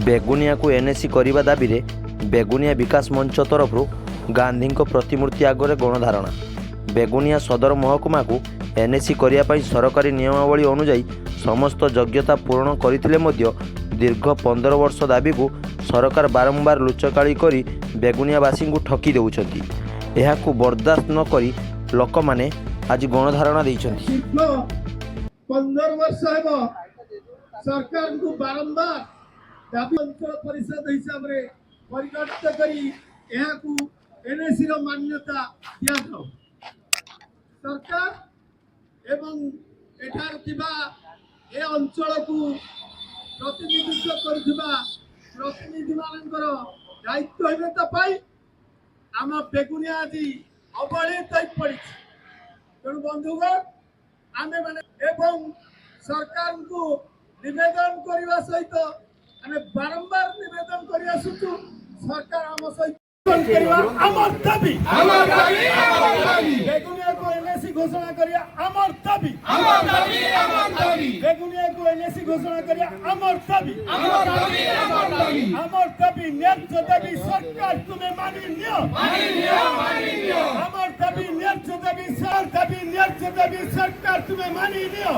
बेगुनिया को एनएसी करने दाबी रे बेगुनिया विकास मंच तरफ गांधी प्रतिमूर्ति आगे गणधारणा। बेगुनिया सदर महकुमा को एनएसी करने सरकारी नियमावली अनुजाई समस्त योग्यता पूरण करथिले मध्य दीर्घ 15 वर्ष दाबी को सरकार बारंबार लुचकाड़ी करी बेगुनियावासी को ठकी देउछंती। एहाकू बर्दाश्त न करी लोक माने आज गणधारणा देइछंती। 15 वर्ष हेबो सरकार को बारंबार दाबी अंचल परिषद हिसाब रे परिगणित करी एहाकू एनएसी रो मान्यता दिया जाओ। सरकार एवं एठार थिबा ए अंचल को प्रतिनिधित्व करथिबा प्रतिनिधि मानकर दायित्व हेता पाई आम बेगुनिया आज अवहेलित होई पड़ी। तेणु बंधुगण आमे माने एवं सरकार को निवेदन करने सहित आमे बारंबार निवेदन कर आसुचु सरकार आम सहित आमर दाबी बेगुनिया को एनएसी घोषणा करिया आमर दाबी बेगुनिया को एनएसी घोषणा करिया आमर दाबी न्याय्य दाबी सरकार तुम्हें मानी लियो आमर दाबी न्याय्य दाबी सरकार तुम्हें मानी लियो